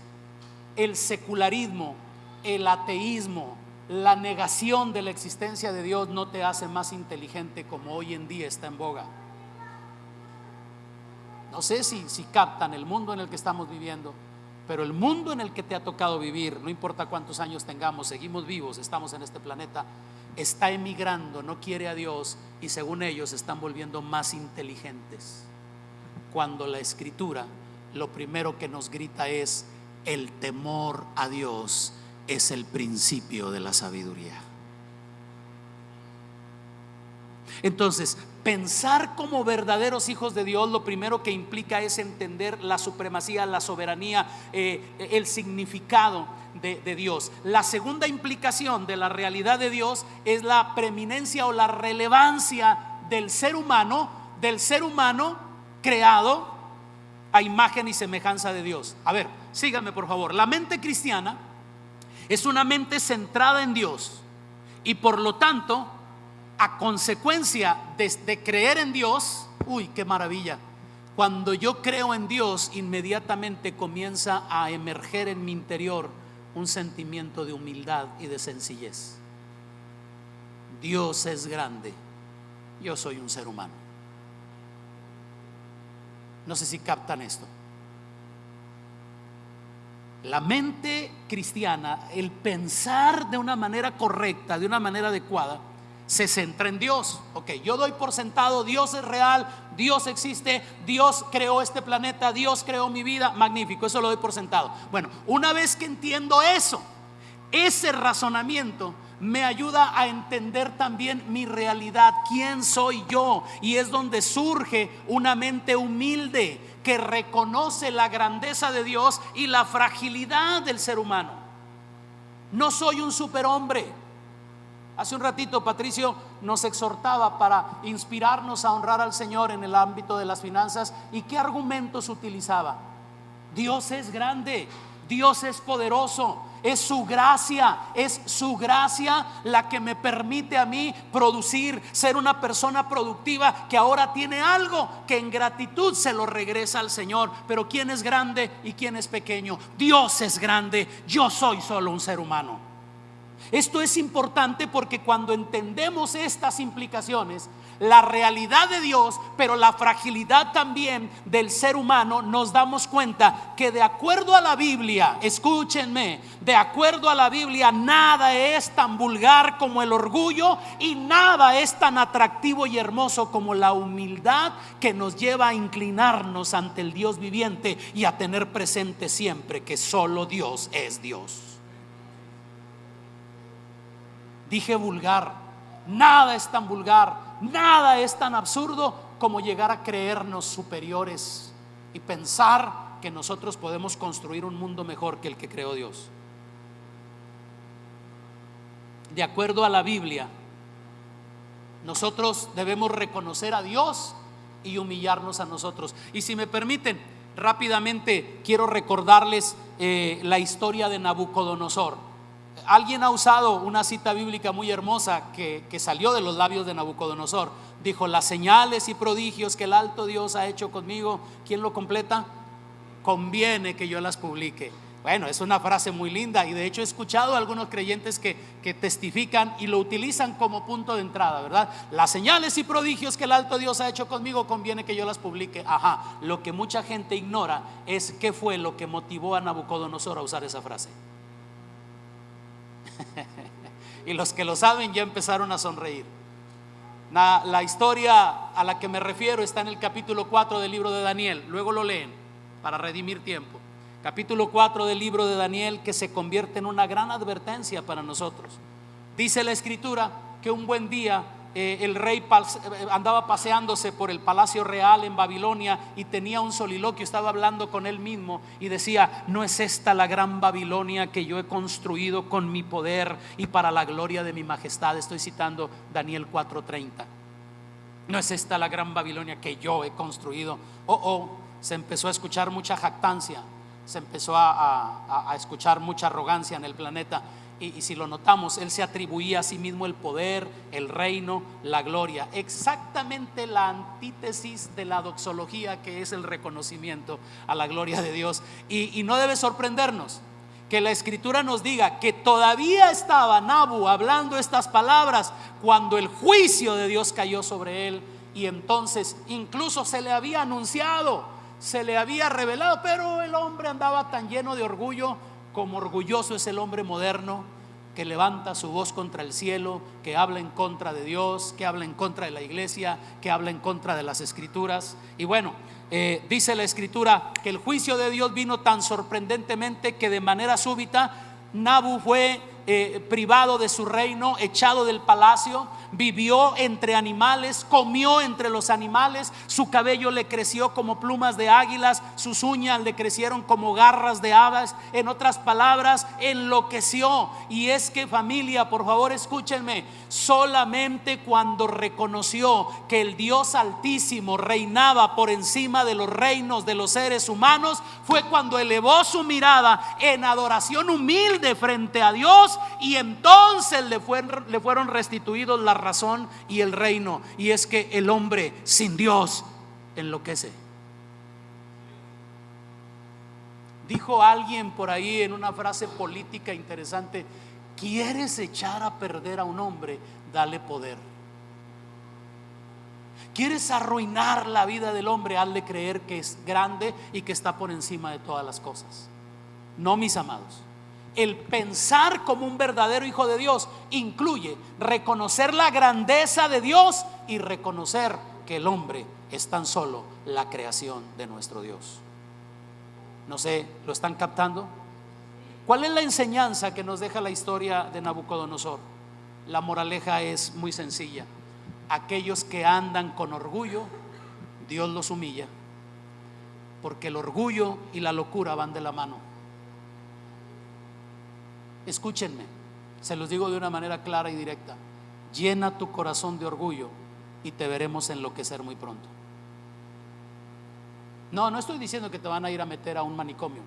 el secularismo, el ateísmo, la negación de la existencia de Dios no te hace más inteligente, como hoy en día está en boga. No sé si captan el mundo en el que estamos viviendo, pero el mundo en el que te ha tocado vivir, no importa cuántos años tengamos, seguimos vivos, estamos en este planeta, está emigrando, no quiere a Dios, y según ellos se están volviendo más inteligentes, cuando la Escritura lo primero que nos grita es: el temor a Dios es el principio de la sabiduría. Entonces, pensar como verdaderos hijos de Dios, lo primero que implica es entender la supremacía, la soberanía, el significado de Dios. La segunda implicación de la realidad de Dios es la preeminencia o la relevancia del ser humano creado a imagen y semejanza de Dios. A ver, síganme por favor. La mente cristiana es una mente centrada en Dios, y por lo tanto, a consecuencia de creer en Dios, uy, qué maravilla, cuando yo creo en Dios, inmediatamente comienza a emerger en mi interior un sentimiento de humildad y de sencillez. Dios es grande, yo soy un ser humano. No sé si captan esto. La mente cristiana, el pensar de una manera correcta, de una manera adecuada, se centra en Dios. Ok, yo doy por sentado, Dios es real, Dios existe, Dios creó este planeta, Dios creó mi vida, magnífico, eso lo doy por sentado. Bueno, una vez que entiendo eso, ese razonamiento me ayuda a entender también mi realidad, quién soy yo, y es donde surge una mente humilde que reconoce la grandeza de Dios y la fragilidad del ser humano. No soy un superhombre, Hace un ratito Patricio nos exhortaba para inspirarnos a honrar al Señor en el ámbito de las finanzas. ¿Y qué argumentos utilizaba? Dios es grande, Dios es poderoso, es su gracia la que me permite a mí producir, ser una persona productiva que ahora tiene algo que en gratitud se lo regresa al Señor. Pero ¿quién es grande y quién es pequeño? Dios es grande, yo soy solo un ser humano. Esto es importante porque cuando entendemos estas implicaciones, la realidad de Dios, pero la fragilidad también del ser humano, nos damos cuenta que de acuerdo a la Biblia, escúchenme, de acuerdo a la Biblia, nada es tan vulgar como el orgullo y nada es tan atractivo y hermoso como la humildad que nos lleva a inclinarnos ante el Dios viviente y a tener presente siempre que solo Dios es Dios. Dije vulgar. Nada es tan vulgar, nada es tan absurdo como llegar a creernos superiores y pensar que nosotros podemos construir un mundo mejor que el que creó Dios. De acuerdo a la Biblia, nosotros debemos reconocer a Dios y humillarnos a nosotros. Y si me permiten, rápidamente quiero recordarles la historia de Nabucodonosor. Alguien ha usado una cita bíblica muy hermosa que salió de los labios de Nabucodonosor. Dijo: las señales y prodigios que el alto Dios ha hecho conmigo, ¿quién lo completa? Conviene que yo las publique. Bueno, es una frase muy linda y de hecho he escuchado a algunos creyentes que testifican y lo utilizan como punto de entrada, ¿verdad? Las señales y prodigios que el alto Dios ha hecho conmigo, conviene que yo las publique. Ajá, lo que mucha gente ignora es qué fue lo que motivó a Nabucodonosor a usar esa frase. Y los que lo saben ya empezaron a sonreír. La historia a la que me refiero está en el capítulo 4 del libro de Daniel. Luego lo leen para redimir tiempo. Capítulo 4 del libro de Daniel, que se convierte en una gran advertencia para nosotros. Dice la escritura que un buen día el rey andaba paseándose por el palacio real en Babilonia y tenía un soliloquio, estaba hablando con él mismo y decía: ¿no es esta la gran Babilonia que yo he construido con mi poder y para la gloria de mi majestad? Estoy citando Daniel 4:30. ¿No es esta la gran Babilonia que yo he construido? Se empezó a escuchar mucha jactancia, se empezó a escuchar mucha arrogancia en el planeta. Y si lo notamos, él se atribuía a sí mismo el poder, el reino, la gloria. Exactamente la antítesis de la doxología, que es el reconocimiento a la gloria de Dios. Y no debe sorprendernos que la escritura nos diga que todavía estaba Nabu hablando estas palabras cuando el juicio de Dios cayó sobre él. Y entonces incluso se le había anunciado, se le había revelado, pero el hombre andaba tan lleno de orgullo, como orgulloso es el hombre moderno, que levanta su voz contra el cielo, que habla en contra de Dios, que habla en contra de la iglesia, que habla en contra de las escrituras. Y bueno, dice la escritura que el juicio de Dios vino tan sorprendentemente que de manera súbita Nabu fue privado de su reino, echado del palacio, vivió entre animales, comió entre los animales, su cabello le creció como plumas de águilas, sus uñas le crecieron como garras de aves. En otras palabras, enloqueció. Y es que, familia, por favor escúchenme, solamente cuando reconoció que el Dios Altísimo reinaba por encima de los reinos de los seres humanos, fue cuando elevó su mirada en adoración humilde frente a Dios, y entonces le fueron restituidos la razón y el reino. Y es que el hombre sin Dios enloquece. Dijo alguien por ahí en una frase política interesante: ¿quieres echar a perder a un hombre? Dale poder. ¿Quieres arruinar la vida del hombre? Hazle creer que es grande y que está por encima de todas las cosas. No, mis amados. El pensar como un verdadero hijo de Dios incluye reconocer la grandeza de Dios y reconocer que el hombre es tan solo la creación de nuestro Dios. No sé, ¿lo están captando? ¿Cuál es la enseñanza que nos deja la historia de Nabucodonosor? La moraleja es muy sencilla: aquellos que andan con orgullo, Dios los humilla, porque el orgullo y la locura van de la mano. Escúchenme, Se los digo de una manera clara y directa: llena tu corazón de orgullo y te veremos enloquecer muy pronto. No estoy diciendo que te van a ir a meter a un manicomio.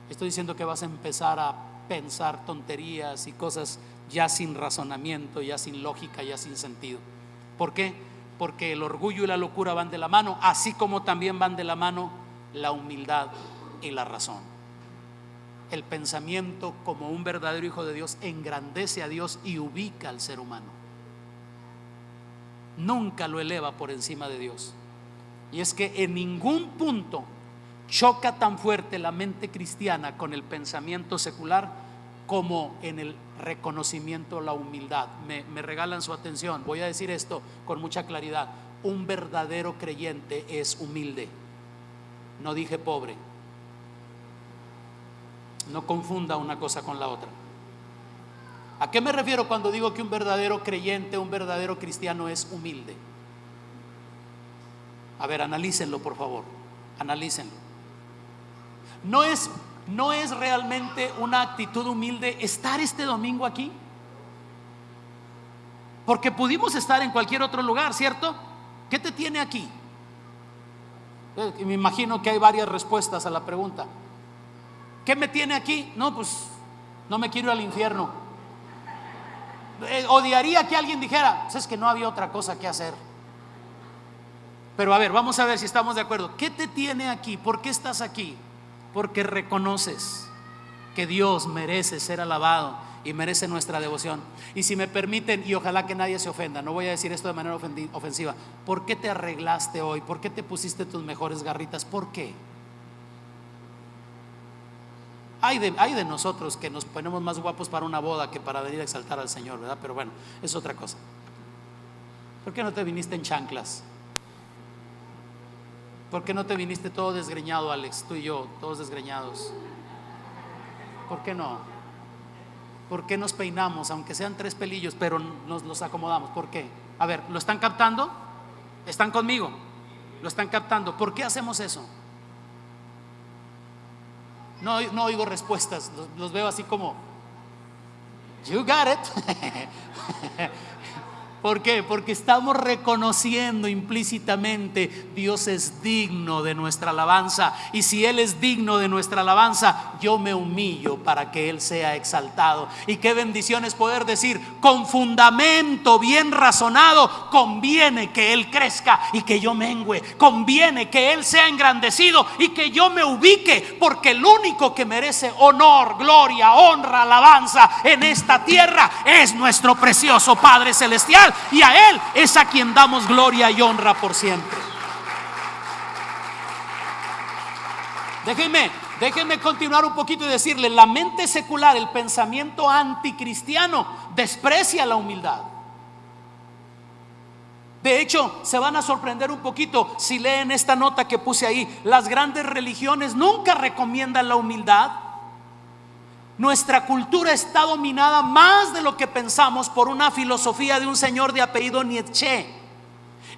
Estoy diciendo que vas a empezar a pensar tonterías y cosas ya sin razonamiento, ya sin lógica, ya sin sentido. ¿Por qué? Porque el orgullo y la locura van de la mano, así como también van de la mano la humildad y la razón. El pensamiento, como un verdadero hijo de Dios, engrandece a Dios y ubica al ser humano. Nunca lo eleva por encima de Dios. Y es que en ningún punto choca tan fuerte la mente cristiana con el pensamiento secular como en el reconocimiento, la humildad. Me regalan su atención. Voy a decir esto con mucha claridad: un verdadero creyente es humilde. No dije pobre. No confunda una cosa con la otra. ¿A qué me refiero cuando digo que un verdadero creyente, un verdadero cristiano es humilde? A ver, analícenlo, por favor. Analícenlo. No es realmente una actitud humilde estar este domingo aquí, porque pudimos estar en cualquier otro lugar, ¿cierto? ¿Qué te tiene aquí? Me imagino que hay varias respuestas a la pregunta. ¿Qué me tiene aquí? No, pues no me quiero ir al infierno. Odiaría que alguien dijera: pues es que no había otra cosa que hacer. Pero a ver, vamos a ver si estamos de acuerdo. ¿Qué te tiene aquí? ¿Por qué estás aquí? Porque reconoces que Dios merece ser alabado y merece nuestra devoción. Y si me permiten, y ojalá que nadie se ofenda, no voy a decir esto de manera ofensiva: ¿por qué te arreglaste hoy? ¿Por qué te pusiste tus mejores garritas? ¿Por qué? Hay de nosotros que nos ponemos más guapos para una boda que para venir a exaltar al Señor, ¿verdad? Pero bueno, es otra cosa. ¿Por qué no te viniste en chanclas? ¿Por qué no te viniste todo desgreñado, Alex? Tú y yo, todos desgreñados. ¿Por qué no? ¿Por qué nos peinamos, aunque sean 3 pelillos, pero nos los acomodamos? ¿Por qué? A ver, ¿lo están captando? ¿Están conmigo? ¿Lo están captando? ¿Por qué hacemos eso? No oigo respuestas, los veo así como you got it. ¿Por qué? Porque estamos reconociendo implícitamente: Dios es digno de nuestra alabanza, y si Él es digno de nuestra alabanza, yo me humillo para que Él sea exaltado. Y qué bendición es poder decir con fundamento bien razonado: conviene que Él crezca y que yo mengüe, conviene que Él sea engrandecido y que yo me ubique, porque el único que merece honor, gloria, honra, alabanza en esta tierra es nuestro precioso Padre Celestial, y a Él es a quien damos gloria y honra por siempre. Déjenme continuar un poquito y decirle: la mente secular, el pensamiento anticristiano, desprecia la humildad. De hecho, se van a sorprender un poquito si leen esta nota que puse ahí. Las grandes religiones nunca recomiendan la humildad. Nuestra cultura está dominada más de lo que pensamos por una filosofía de un señor de apellido Nietzsche.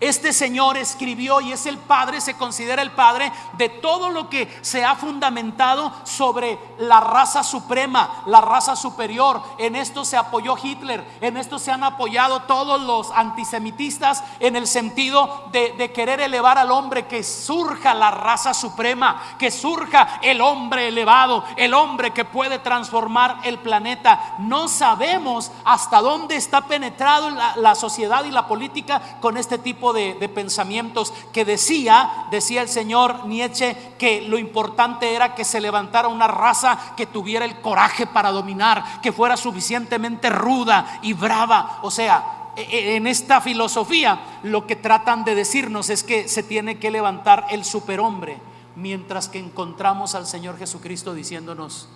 Este señor escribió y es el padre, se considera el padre de todo lo que se ha fundamentado sobre la raza suprema, la raza superior. En esto se apoyó Hitler, en esto se han apoyado todos los antisemitistas, en el sentido de querer elevar al hombre, que surja la raza suprema, que surja el hombre elevado, el hombre que puede transformar el planeta. No sabemos hasta dónde está penetrado la sociedad y la política con este tipo de pensamientos, que decía el señor Nietzsche que lo importante era que se levantara una raza que tuviera el coraje para dominar, que fuera suficientemente ruda y brava. O sea, en esta filosofía lo que tratan de decirnos es que se tiene que levantar el superhombre, mientras que encontramos al Señor Jesucristo diciéndonos: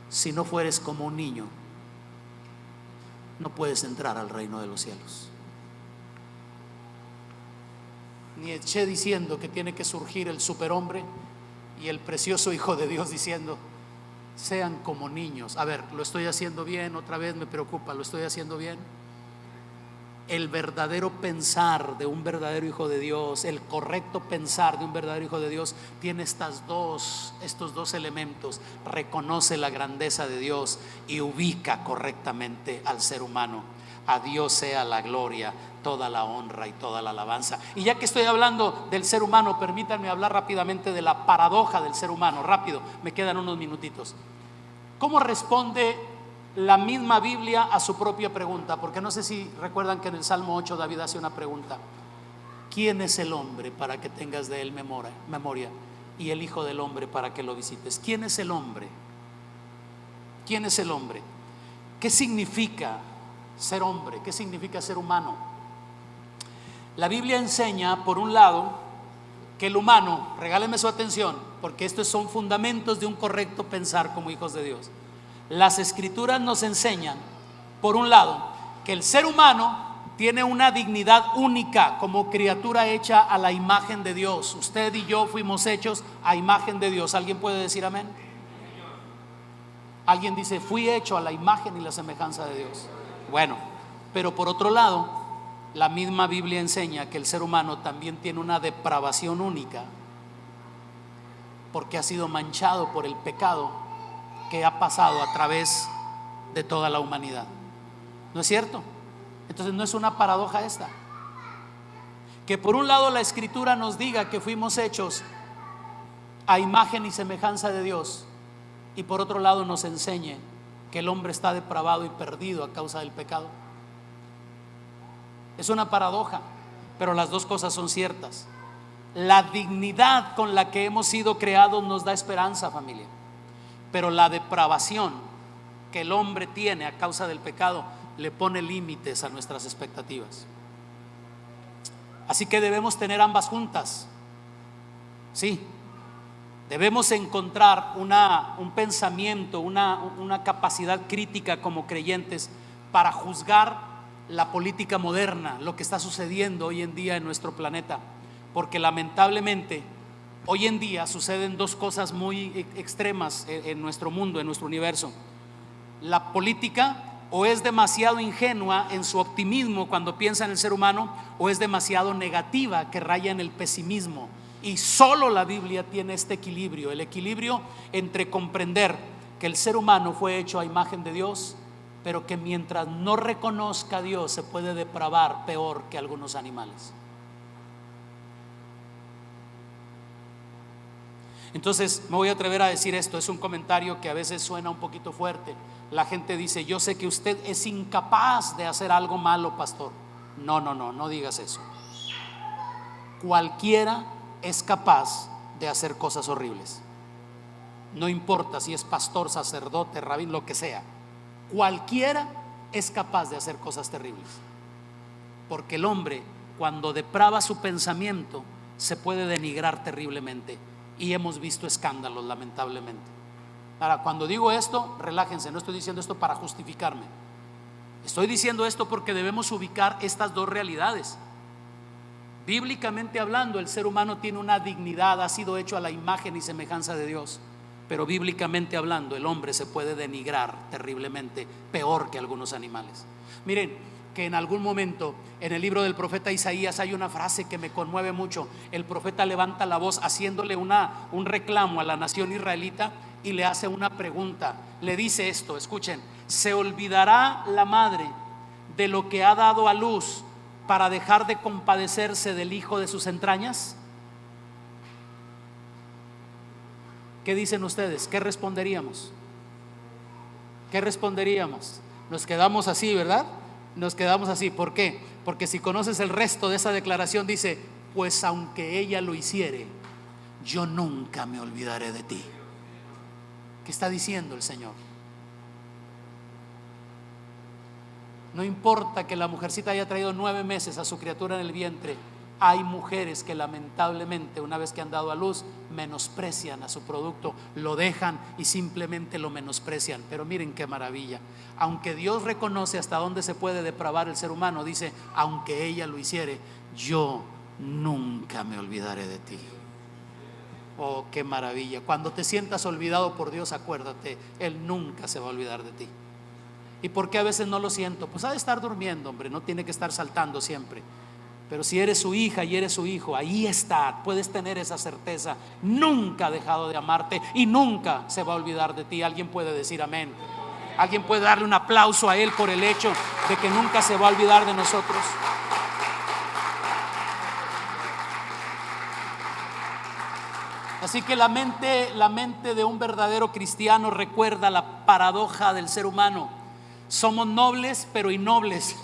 si no fueres como un niño, no puedes entrar al reino de los cielos. Nietzsche diciendo que tiene que surgir el superhombre, y el precioso Hijo de Dios diciendo: sean como niños. A ver, ¿lo estoy haciendo bien? Otra vez me preocupa, ¿lo estoy haciendo bien? el verdadero pensar de un verdadero hijo de Dios, el correcto pensar de un verdadero hijo de Dios, tiene estos dos elementos: reconoce la grandeza de Dios y ubica correctamente al ser humano. A Dios sea la gloria, toda la honra y toda la alabanza. Y ya que estoy hablando del ser humano, permítanme hablar rápidamente de la paradoja del ser humano. Rápido, me quedan unos minutitos. ¿Cómo responde la misma Biblia a su propia pregunta? Porque no sé si recuerdan que en el Salmo 8 David hace una pregunta: ¿quién es el hombre para que tengas de él memoria? Y el hijo del hombre para que lo visites. ¿Quién es el hombre? ¿Quién es el hombre? ¿Qué significa ser hombre? ¿Qué significa ser humano? La Biblia enseña, por un lado, que el humano, regálenme su atención, porque estos son fundamentos de un correcto pensar como hijos de Dios. Las escrituras nos enseñan, por un lado, que el ser humano tiene una dignidad única como criatura hecha a la imagen de Dios. Usted y yo fuimos hechos a imagen de Dios. ¿Alguien puede decir amén? Alguien dice: fui hecho a la imagen y la semejanza de Dios. Bueno, pero por otro lado, la misma Biblia enseña que el ser humano también tiene una depravación única, porque ha sido manchado por el pecado que ha pasado a través de toda la humanidad. ¿No es cierto? Entonces, ¿no es una paradoja esta? Que por un lado la escritura nos diga que fuimos hechos a imagen y semejanza de Dios, y por otro lado nos enseñe que el hombre está depravado y perdido a causa del pecado. Es una paradoja, pero las dos cosas son ciertas. La dignidad con la que hemos sido creados nos da esperanza, familia, pero la depravación que el hombre tiene a causa del pecado le pone límites a nuestras expectativas. Así que debemos tener ambas juntas. Sí, debemos encontrar un pensamiento, una capacidad crítica como creyentes para juzgar la política moderna, lo que está sucediendo hoy en día en nuestro planeta, porque lamentablemente hoy en día suceden dos cosas muy extremas en nuestro mundo, en nuestro universo. La política o es demasiado ingenua en su optimismo cuando piensa en el ser humano, o es demasiado negativa que raya en el pesimismo. Y solo la Biblia tiene este equilibrio, el equilibrio entre comprender que el ser humano fue hecho a imagen de Dios, pero que mientras no reconozca a Dios se puede depravar peor que algunos animales. Entonces me voy a atrever a decir esto, es un comentario que a veces suena un poquito fuerte. La gente dice: yo sé que usted es incapaz de hacer algo malo, pastor. No digas eso. Cualquiera es capaz de hacer cosas horribles. No importa si es pastor, sacerdote, rabín, lo que sea. Cualquiera es capaz de hacer cosas terribles, porque el hombre, cuando deprava su pensamiento, se puede denigrar terriblemente, y hemos visto escándalos, lamentablemente. Ahora, cuando digo esto, relájense, no estoy diciendo esto para justificarme. Estoy diciendo esto porque debemos ubicar estas dos realidades. Bíblicamente hablando, el ser humano tiene una dignidad, ha sido hecho a la imagen y semejanza de Dios. Pero bíblicamente hablando, el hombre se puede denigrar terriblemente, peor que algunos animales. Miren que en algún momento en el libro del profeta Isaías hay una frase que me conmueve mucho. El profeta levanta la voz haciéndole un reclamo a la nación israelita y le hace una pregunta. Le dice esto, escuchen: ¿se olvidará la madre de lo que ha dado a luz para dejar de compadecerse del hijo de sus entrañas? ¿Qué dicen ustedes? ¿Qué responderíamos? ¿Qué responderíamos? Nos quedamos así, ¿verdad? Nos quedamos así. ¿Por qué? Porque si conoces el resto de esa declaración, dice: pues aunque ella lo hiciere, yo nunca me olvidaré de ti. ¿Qué está diciendo el Señor? No importa que la mujercita haya traído 9 meses a su criatura en el vientre. Hay mujeres que lamentablemente, una vez que han dado a luz, menosprecian a su producto, lo dejan y simplemente lo menosprecian. Pero miren qué maravilla: aunque Dios reconoce hasta dónde se puede depravar el ser humano, dice: aunque ella lo hiciere, yo nunca me olvidaré de ti. Oh, qué maravilla. Cuando te sientas olvidado por Dios, acuérdate, Él nunca se va a olvidar de ti. ¿Y por qué a veces no lo siento? Pues ha de estar durmiendo, hombre, no tiene que estar saltando siempre. Pero si eres su hija y eres su hijo, ahí está, puedes tener esa certeza. Nunca ha dejado de amarte y nunca se va a olvidar de ti. Alguien puede decir amén. Alguien puede darle un aplauso a Él por el hecho de que nunca se va a olvidar de nosotros. Así que la mente de un verdadero cristiano recuerda la paradoja del ser humano. Somos nobles pero innobles.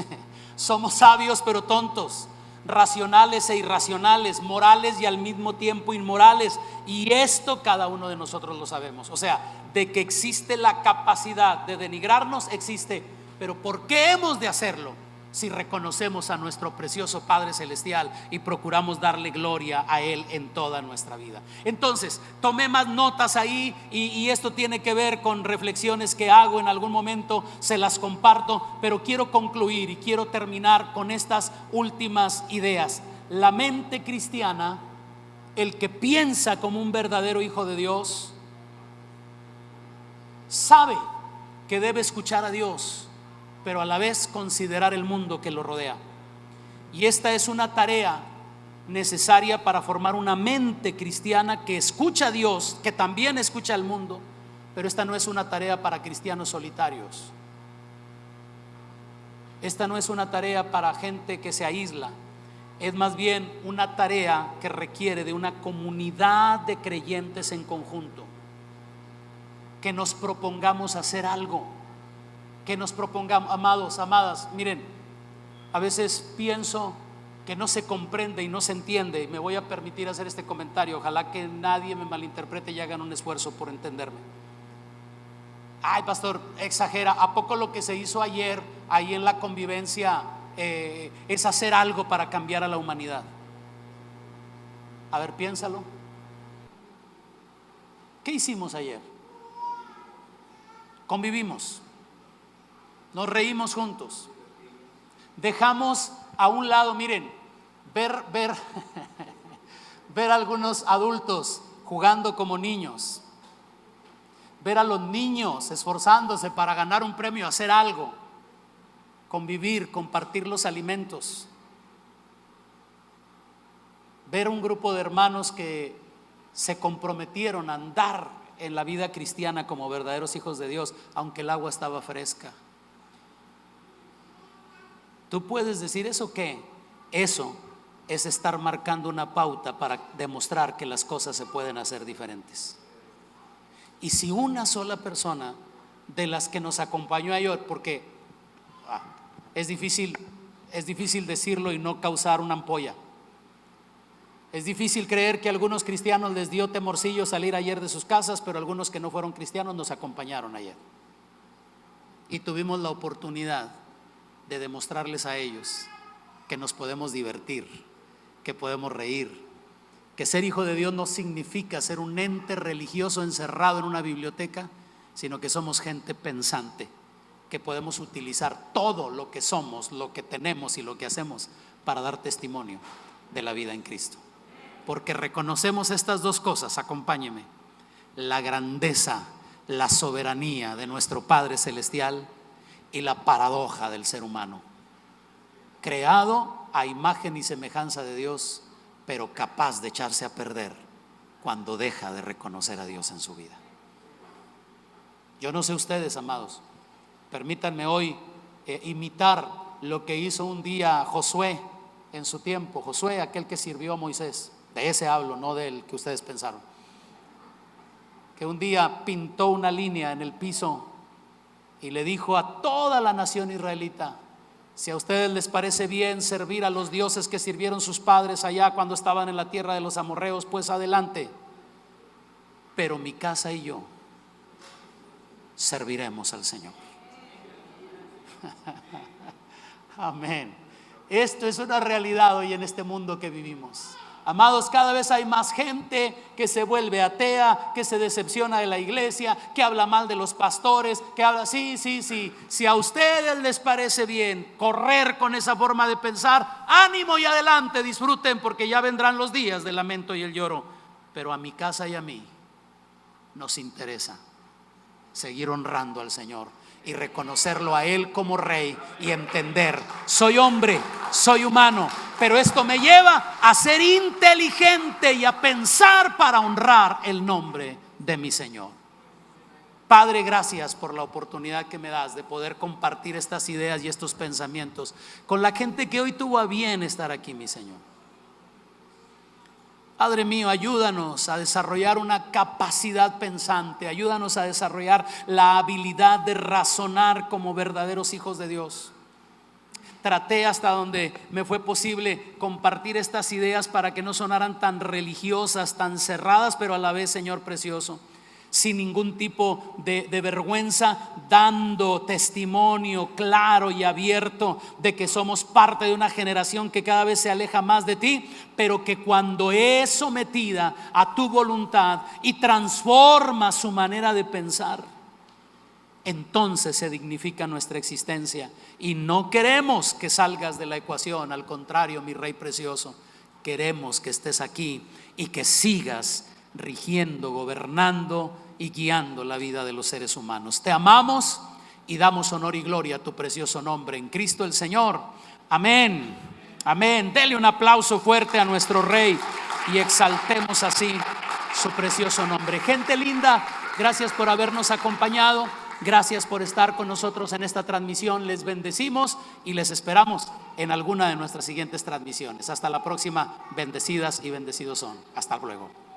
Somos sabios pero tontos, racionales e irracionales, morales y al mismo tiempo inmorales. Y esto cada uno de nosotros lo sabemos. O sea, de que existe la capacidad de denigrarnos, existe. Pero ¿por qué hemos de hacerlo? Si reconocemos a nuestro precioso Padre Celestial y procuramos darle gloria a Él en toda nuestra vida. Entonces, tomé más notas ahí y esto tiene que ver con reflexiones que hago en algún momento, se las comparto, pero quiero concluir y quiero terminar con estas últimas ideas. La mente cristiana, el que piensa como un verdadero hijo de Dios, sabe que debe escuchar a Dios, pero a la vez considerar el mundo que lo rodea. Y esta es una tarea necesaria para formar una mente cristiana que escucha a Dios, que también escucha al mundo. Pero esta no es una tarea para cristianos solitarios. Esta no es una tarea para gente que se aísla. Es más bien una tarea que requiere de una comunidad de creyentes en conjunto, que nos propongamos hacer algo, que nos propongamos, amados, amadas. Miren, a veces pienso que no se comprende y no se entiende, y me voy a permitir hacer este comentario, ojalá que nadie me malinterprete y hagan un esfuerzo por entenderme. Ay, pastor, exagera. ¿A poco lo que se hizo ayer ahí en la convivencia es hacer algo para cambiar a la humanidad? A ver, piénsalo. ¿Qué hicimos ayer? Convivimos, nos reímos juntos, dejamos a un lado, miren, ver a algunos adultos jugando como niños, ver a los niños esforzándose para ganar un premio, hacer algo, convivir, compartir los alimentos, ver un grupo de hermanos que se comprometieron a andar en la vida cristiana como verdaderos hijos de Dios, aunque el agua estaba fresca. ¿Tú puedes decir eso qué? Eso es estar marcando una pauta para demostrar que las cosas se pueden hacer diferentes. Y si una sola persona de las que nos acompañó ayer, porque es difícil decirlo y no causar una ampolla. Es difícil creer que a algunos cristianos les dio temorcillo salir ayer de sus casas, pero algunos que no fueron cristianos nos acompañaron ayer. Y tuvimos la oportunidad de demostrarles a ellos que nos podemos divertir, que podemos reír, que ser hijo de Dios no significa ser un ente religioso encerrado en una biblioteca, sino que somos gente pensante, que podemos utilizar todo lo que somos, lo que tenemos y lo que hacemos para dar testimonio de la vida en Cristo. Porque reconocemos estas dos cosas, acompáñeme: la grandeza, la soberanía de nuestro Padre Celestial y la paradoja del ser humano, creado a imagen y semejanza de Dios, pero capaz de echarse a perder cuando deja de reconocer a Dios en su vida. Yo no sé ustedes, amados, permítanme hoy imitar lo que hizo un día Josué en su tiempo. Josué, aquel que sirvió a Moisés. De ese hablo, no del que ustedes pensaron. Que un día pintó una línea en el piso y le dijo a toda la nación israelita: si a ustedes les parece bien servir a los dioses que sirvieron sus padres allá cuando estaban en la tierra de los amorreos, pues adelante, pero mi casa y yo serviremos al Señor. Amén. Esto es una realidad hoy en este mundo que vivimos. Amados, cada vez hay más gente que se vuelve atea, que se decepciona de la iglesia, que habla mal de los pastores, que habla, sí. Si a ustedes les parece bien correr con esa forma de pensar, ánimo y adelante, disfruten, porque ya vendrán los días del lamento y el lloro. Pero a mi casa y a mí nos interesa seguir honrando al Señor. y reconocerlo a Él como Rey y entender: soy hombre, soy humano, pero esto me lleva a ser inteligente y a pensar para honrar el nombre de mi Señor. Padre, gracias por la oportunidad que me das de poder compartir estas ideas y estos pensamientos con la gente que hoy tuvo a bien estar aquí, mi Señor. Padre mío, ayúdanos a desarrollar una capacidad pensante, ayúdanos a desarrollar la habilidad de razonar como verdaderos hijos de Dios. Traté hasta donde me fue posible compartir estas ideas para que no sonaran tan religiosas, tan cerradas, pero a la vez, Señor precioso, sin ningún tipo de vergüenza, dando testimonio claro y abierto de que somos parte de una generación que cada vez se aleja más de ti, pero que cuando es sometida a tu voluntad y transforma su manera de pensar, entonces se dignifica nuestra existencia. Y no queremos que salgas de la ecuación, al contrario, mi Rey precioso, queremos que estés aquí y que sigas rigiendo, gobernando y guiando la vida de los seres humanos. Te amamos y damos honor y gloria a tu precioso nombre en Cristo el Señor. Amén. Amén. Dele un aplauso fuerte a nuestro Rey y exaltemos así su precioso nombre. Gente linda, gracias por habernos acompañado. Gracias por estar con nosotros en esta transmisión. Les bendecimos y les esperamos en alguna de nuestras siguientes transmisiones. Hasta la próxima. Bendecidas y bendecidos son. Hasta luego.